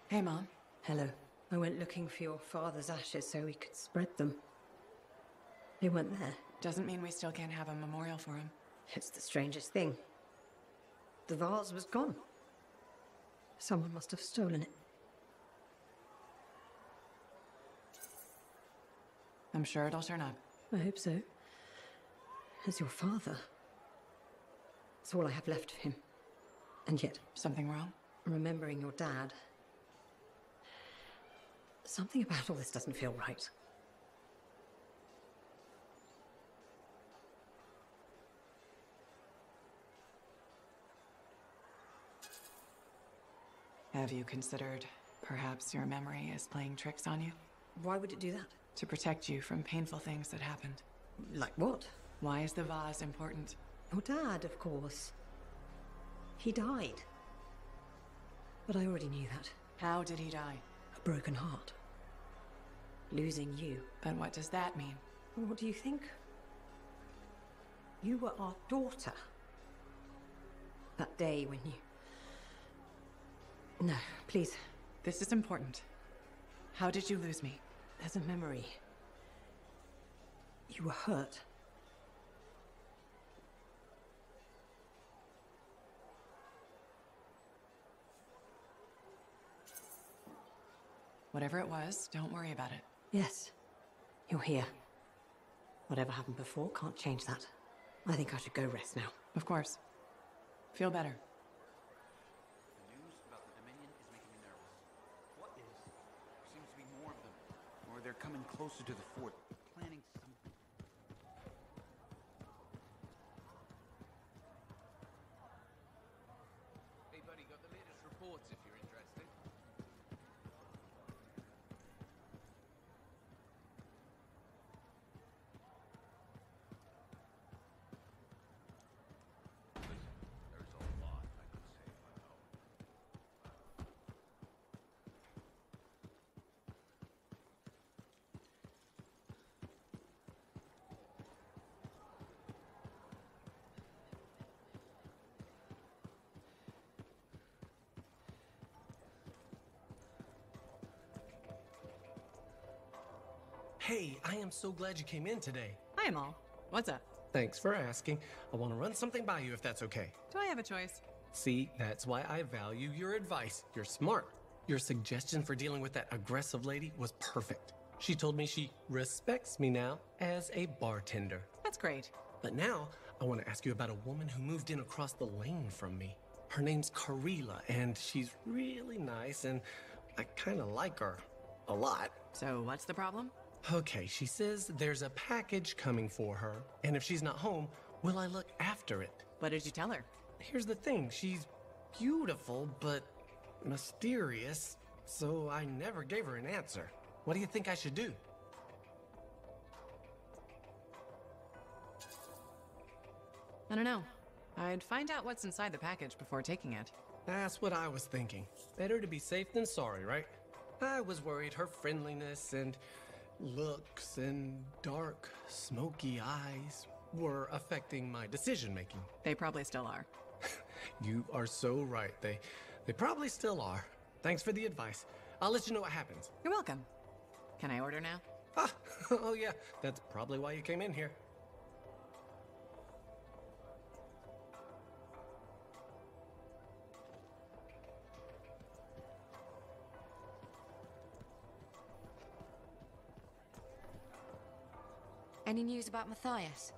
Hey, Mom. Hello. I went looking for your father's ashes so we could spread them. They weren't there. Doesn't mean we still can't have a memorial for him. It's the strangest thing. The vase was gone. Someone must have stolen it. I'm sure it'll turn up. I hope so. As your father. It's all I have left of him. And yet, Something wrong? remembering your dad, something about all this doesn't feel right. Have you considered perhaps your memory is playing tricks on you? Why would it do that? To protect you from painful things that happened. Like what? Why is the vase important? Your dad, of course. He died. But I already knew that. How did he die? A broken heart. Losing you. But what does that mean? What do you think? You were our daughter. That day when you... No, please. This is important. How did you lose me? There's a memory. You were hurt. Whatever it was, don't worry about it. Yes. You're here. Whatever happened before can't change that. I think I should go rest now. Of course. Feel better. The news about the Dominion is making me nervous. What is? There seems to be more of them. Or they're coming closer to the fort, planning something. Hey buddy, got the latest reports if you're interested. Listen, there's a lot I could say if I know. Hey, I am so glad you came in today. Hi, Amal. What's up? Thanks for asking. I want to run something by you if that's okay. Do I have a choice? See, that's why I value your advice. You're smart. Your suggestion for dealing with that aggressive lady was perfect. She told me she respects me now as a bartender. That's great. But now, I want to ask you about a woman who moved in across the lane from me. Her name's Karila, and she's really nice, and I kind of like her. A lot. So what's the problem? Okay, she says there's a package coming for her, and if she's not home, will I look after it? What did you tell her? Here's the thing, she's beautiful, but mysterious, so I never gave her an answer. What do you think I should do? I don't know. I'd find out what's inside the package before taking it. That's what I was thinking. Better to be safe than sorry, right? I was worried her friendliness and looks and dark, smoky eyes were affecting my decision-making. They probably still are. You are so right. They probably still are. Thanks for the advice. I'll let you know what happens. You're welcome. Can I order now? Ah, oh yeah, that's probably why you came in here. Any news about Matthias?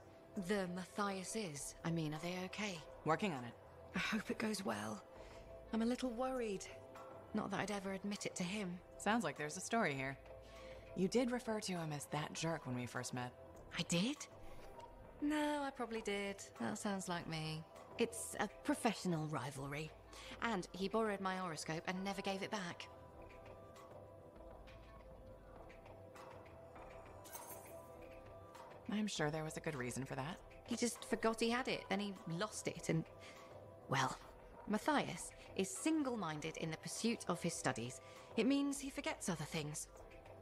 The Matthiases. I mean, are they okay? Working on it. I hope it goes well. I'm a little worried. Not that I'd ever admit it to him. Sounds like there's a story here. You did refer to him as that jerk when we first met. I did? No, I probably did. That sounds like me. It's a professional rivalry. And he borrowed my horoscope and never gave it back. I'm sure there was a good reason for that. He just forgot he had it, then he lost it, and... Well, Matthias is single-minded in the pursuit of his studies. It means he forgets other things.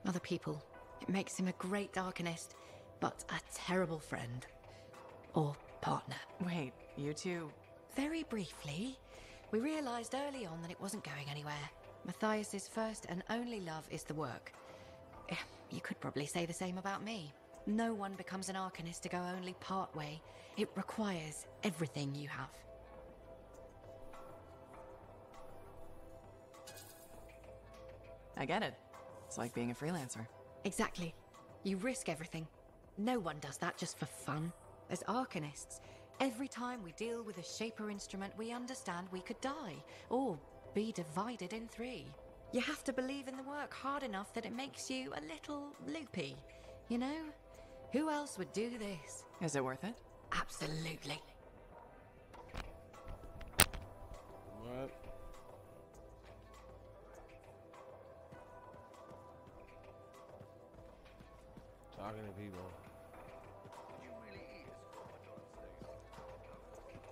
Other people. It makes him a great arcanist, but a terrible friend. Or partner. Wait, you two... Very briefly, we realized early on that it wasn't going anywhere. Matthias's first and only love is the work. You could probably say the same about me. No one becomes an Arcanist to go only part way. It requires everything you have. I get it. It's like being a freelancer. Exactly. You risk everything. No one does that just for fun. As Arcanists, every time we deal with a Shaper instrument, we understand we could die, or be divided in three. You have to believe in the work hard enough that it makes you a little loopy. You know? Who else would do this? Is it worth it? Absolutely. What? Talking to people. Did you really eat a scorpion steak?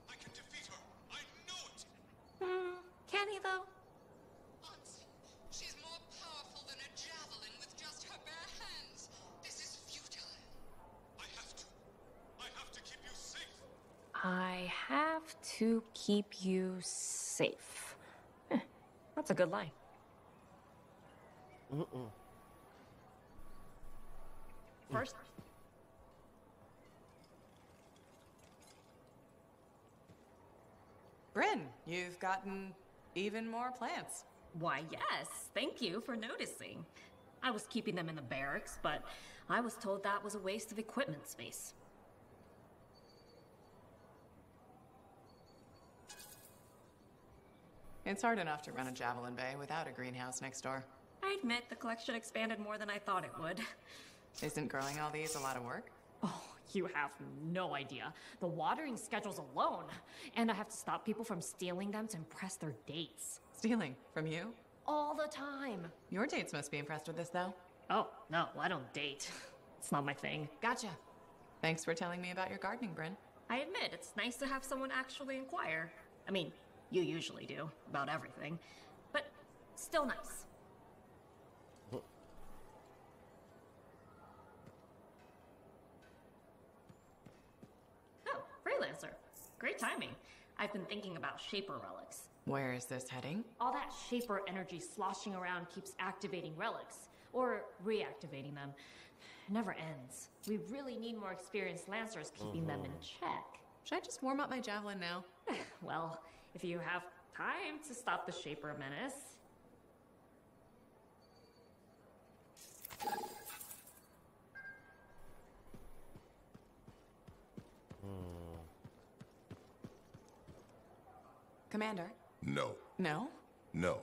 I can defeat her. I know it. Can he though? She's more powerful than a javelin with just her bare hands. This is futile. I have to. I have to keep you safe. I have to keep you safe. That's a good line. First, Bryn, you've gotten even more plants. why, yes, thank you for noticing. I was keeping them in the barracks, but I was told that was a waste of equipment space. It's hard enough to run a Javelin Bay without a greenhouse next door. I admit the collection expanded more than I thought it would. Isn't growing all these a lot of work? Oh, you have no idea. The watering schedules alone. And I have to stop people from stealing them to impress their dates. Stealing from you? All the time. Your dates must be impressed with this, though. Oh, no, I don't date. It's not my thing. Gotcha. Thanks for telling me about your gardening, Bryn. I admit, it's nice to have someone actually inquire. I mean, you usually do, about everything. But still nice. Oh, freelancer. Great timing. I've been thinking about Shaper relics. Where is this heading? All that Shaper energy sloshing around keeps activating relics, or reactivating them. It never ends. We really need more experienced Lancers keeping them in check. Should I just warm up my javelin now? Well, if you have time to stop the Shaper menace. Commander? No. No? No.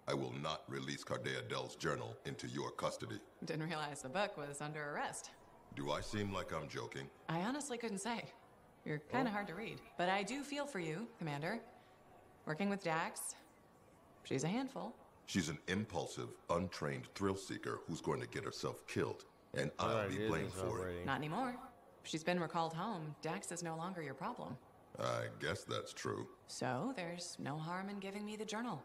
I will not release Cardea Dell's journal into your custody. Didn't realize the book was under arrest. Do I seem like I'm joking? I honestly couldn't say. You're kind of hard to read. But I do feel for you, Commander. Working with Dax, she's a handful. She's an impulsive, untrained thrill seeker who's going to get herself killed. And I'll be blamed for it. Not anymore. She's been recalled home. Dax is no longer your problem. I guess that's true. So there's no harm in giving me the journal.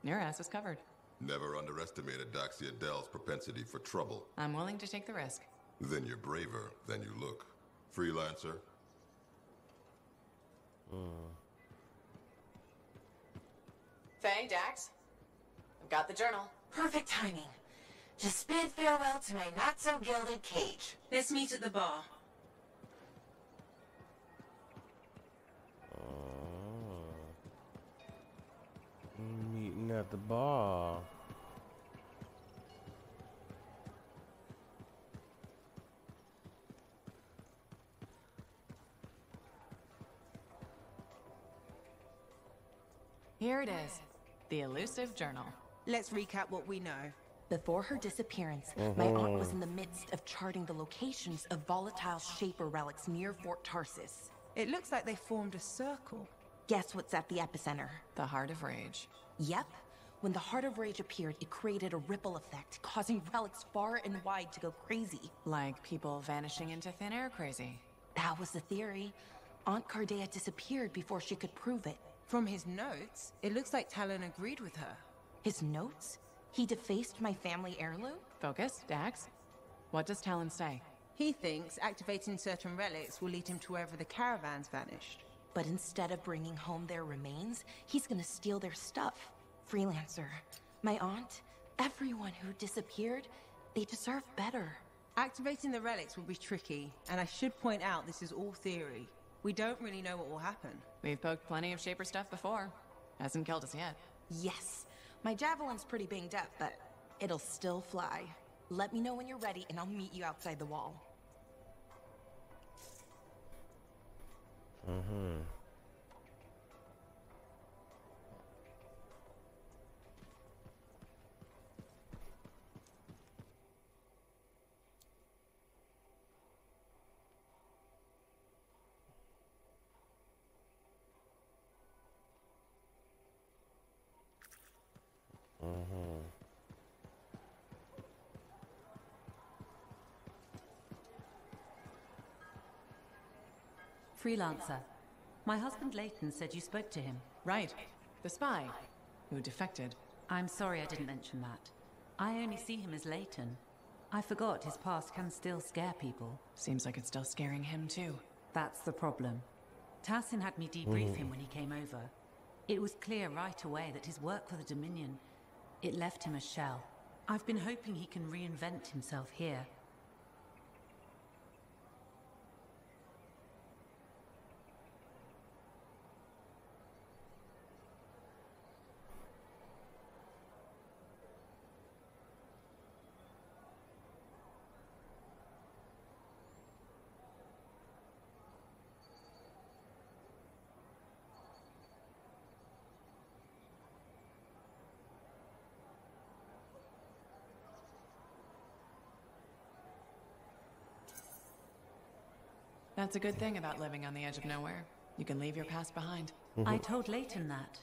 Your ass is covered. Never underestimated Daxia Dell's propensity for trouble. I'm willing to take the risk. Then you're braver than you look. Freelancer? Faye, Dax, I've got the journal. Perfect timing. Just bid farewell to my not-so-gilded cage. Let's meet at the bar. Meeting at the bar. Here it is. The elusive journal. Let's recap what we know. Before her disappearance, my aunt was in the midst of charting the locations of volatile Shaper relics near Fort Tarsis. It looks like they formed a circle. Guess what's at the epicenter? The Heart of Rage. Yep. When the Heart of Rage appeared, it created a ripple effect, causing relics far and wide to go crazy. Like people vanishing into thin air crazy. That was the theory. Aunt Cardea disappeared before she could prove it. From his notes, it looks like Talon agreed with her. His notes? He defaced my family heirloom? Focus, Dax. What does Talon say? He thinks activating certain relics will lead him to wherever the caravans vanished. But instead of bringing home their remains, he's gonna steal their stuff. Freelancer, my aunt, everyone who disappeared, they deserve better. Activating the relics will be tricky, and I should point out this is all theory. We don't really know what will happen. We've poked plenty of Shaper stuff before. Hasn't killed us yet. Yes. My javelin's pretty banged up, but it'll still fly. Let me know when you're ready, and I'll meet you outside the wall. Freelancer. My husband Leighton said you spoke to him. Right. The spy who defected. I'm sorry I didn't mention that. I only see him as Leighton. I forgot his past can still scare people. Seems like it's still scaring him too. That's the problem. Tassin had me debrief him when he came over. It was clear right away that his work for the Dominion, it left him a shell. I've been hoping he can reinvent himself here. That's a good thing about living on the edge of nowhere. You can leave your past behind. I told Leighton that.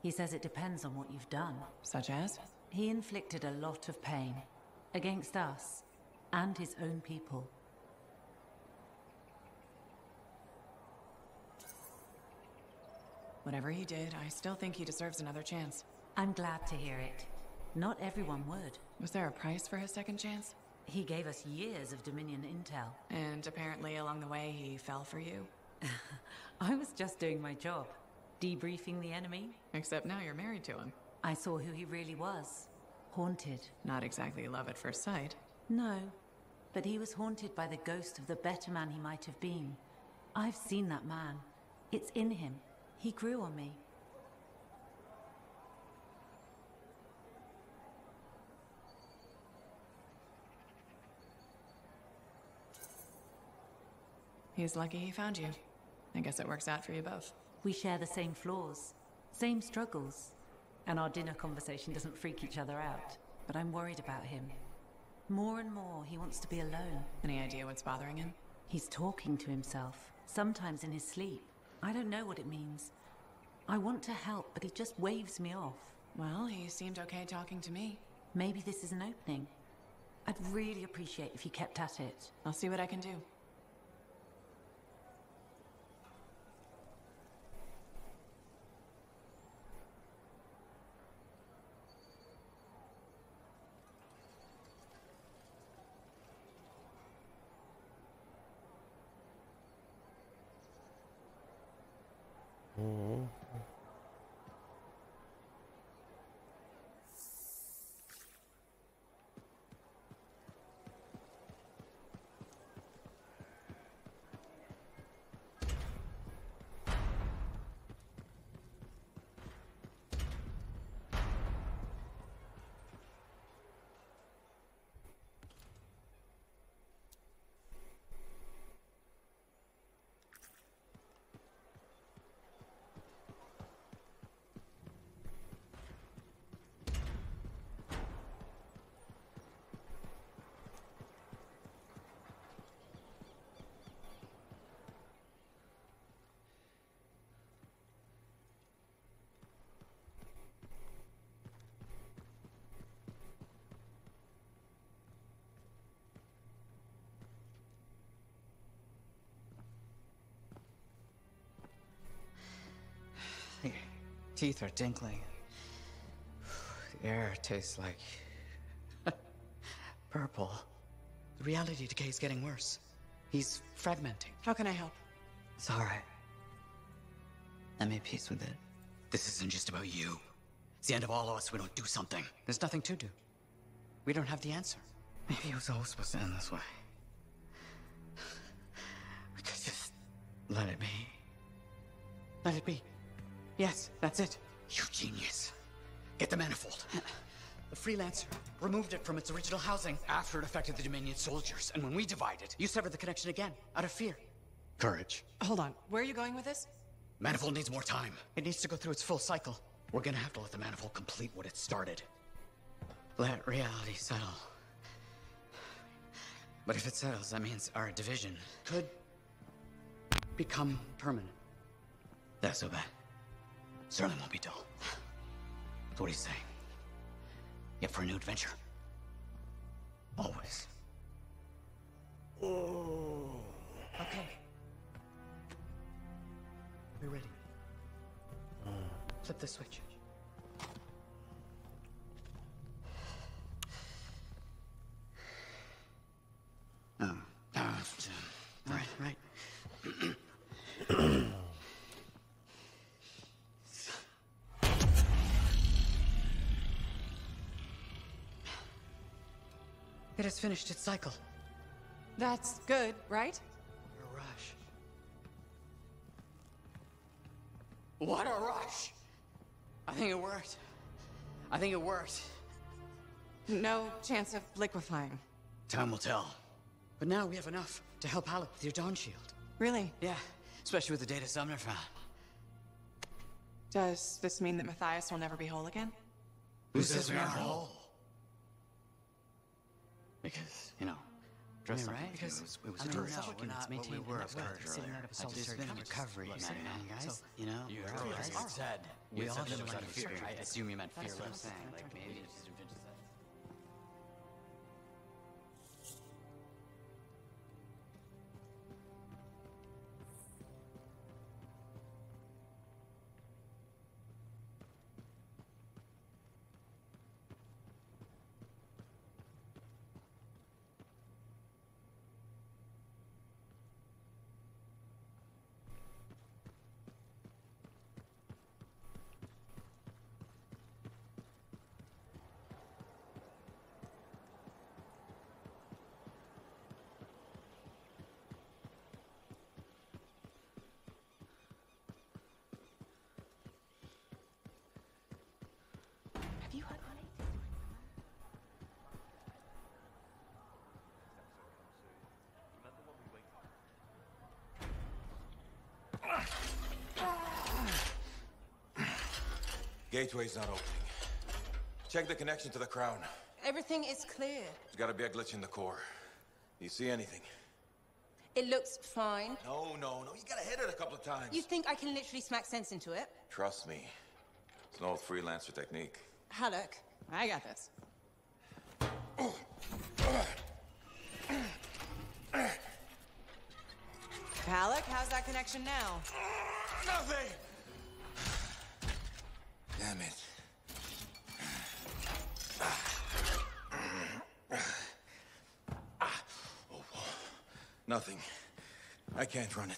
He says it depends on what you've done. Such as? He inflicted a lot of pain. Against us. And his own people. Whatever he did, I still think he deserves another chance. I'm glad to hear it. Not everyone would. Was there a price for his second chance? He gave us years of Dominion intel. And apparently along the way he fell for you? I was just doing my job. Debriefing the enemy. Except now you're married to him. I saw who he really was. Haunted. Not exactly love at first sight. No. But he was haunted by the ghost of the better man he might have been. I've seen that man. It's in him. He grew on me. He's lucky he found you. I guess it works out for you both. We share the same flaws, same struggles, and our dinner conversation doesn't freak each other out. But I'm worried about him. More and more, he wants to be alone. Any idea what's bothering him? He's talking to himself, sometimes in his sleep. I don't know what it means. I want to help, but he just waves me off. Well, he seemed okay talking to me. Maybe this is an opening. I'd really appreciate if you kept at it. I'll see what I can do. teeth are tingling. The air tastes like... purple. The reality decay is getting worse. He's fragmenting. How can I help? It's all right. I made peace with it. This isn't just about you. It's the end of all of us. We don't do something. There's nothing to do. We don't have the answer. Maybe it was always supposed to end this way. We could just let it be. Let it be. Yes, that's it. You genius. Get the manifold. The freelancer removed it from its original housing after it affected the Dominion soldiers. And when we divided, you severed the connection again, out of fear. Courage. Hold on. Where are you going with this? Manifold needs more time. It needs to go through its full cycle. We're gonna have to let the manifold complete what it started. Let reality settle. But if it settles, that means our division could become permanent. That's so bad. Certainly won't be dull. So what do you say? Yep for a new adventure? Always. Oh. Okay. We're ready. Flip the switch. Right. It has finished its cycle. That's good, right? A rush. What a rush! I think it worked. No chance of liquefying. Time will tell. But now we have enough to help Alec with your Dawn Shield. Really? Yeah, especially with the data Sumner found. Does this mean that Matthias will never be whole again? Who says we aren't whole? Because, trust me, right? Because it was a first. We're not what we were earlier. There's been a recovery, guys. You earlier said We all said should there was like no fear. fear. I assume you meant That's what I'm fearless. saying. Like maybe it's just vintage that. Have you heard honey? Gateway's not opening. Check the connection to the crown. Everything is clear. There's gotta be a glitch in the core. Do you see anything? It looks fine. No. You gotta hit it a couple of times. You think I can literally smack sense into it? Trust me. It's an old freelancer technique. Halleck. I got this. Alec, how's that connection now? Nothing! Damn it. Nothing. I can't run it.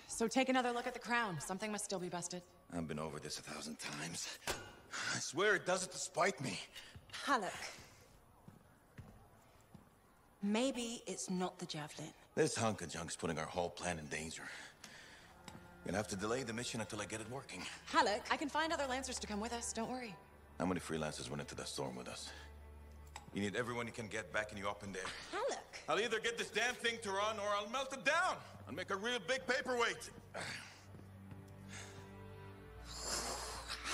So take another look at the crown. Something must still be busted. I've been over this 1,000 times. I swear it does it to spite me. Halleck. Maybe it's not the javelin. This hunk of junk's putting our whole plan in danger. Gonna have to delay the mission until I get it working. Halleck, I can find other Lancers to come with us. Don't worry. How many freelancers went into that storm with us? You need everyone you can get backing you up in there. Halleck. I'll either get this damn thing to run or I'll melt it down and make a real big paperweight.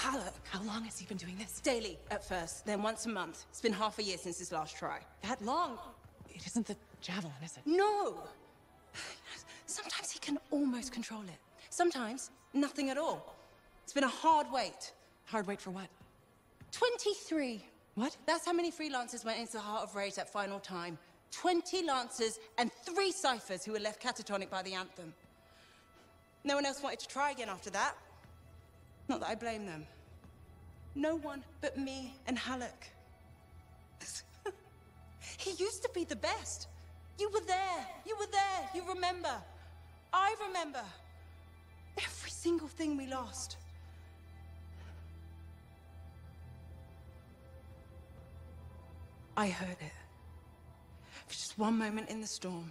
Halleck. How long has he been doing this? Daily, at first, then once a month. It's been half a year since his last try. That long? It isn't the javelin, is it? No! Sometimes he can almost control it. Sometimes, nothing at all. It's been a hard wait. Hard wait for what? 23. What? That's how many freelancers went into the Heart of Rage that final time. 20 Lancers and 3 Ciphers who were left catatonic by the Anthem. No one else wanted to try again after that. Not that I blame them. No one but me and Halleck. He used to be the best. You were there. You were there. You remember. I remember. Every single thing we lost. I heard it. For just one moment in the storm,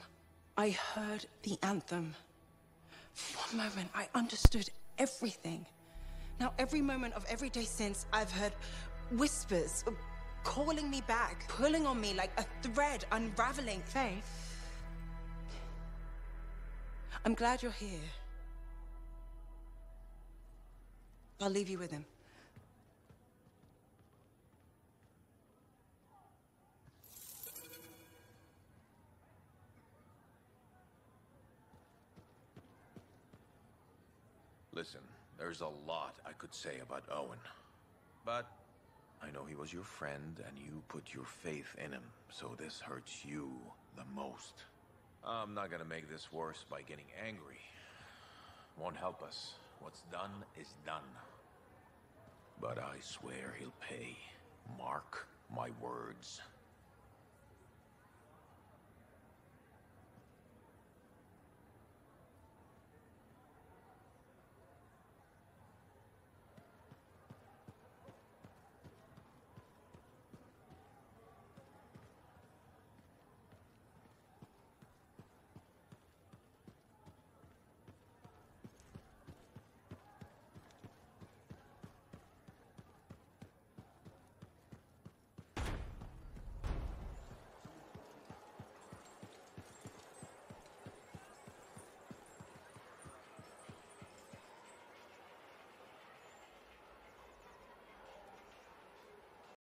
I heard the anthem. For one moment, I understood everything. Now, every moment of every day since, I've heard whispers calling me back, pulling on me like a thread unraveling. Faith. I'm glad you're here. I'll leave you with him. Listen, there's a lot I could say about Owen. But I know he was your friend and you put your faith in him, so this hurts you the most. I'm not gonna make this worse by getting angry. Won't help us. What's done is done. But I swear he'll pay. Mark my words.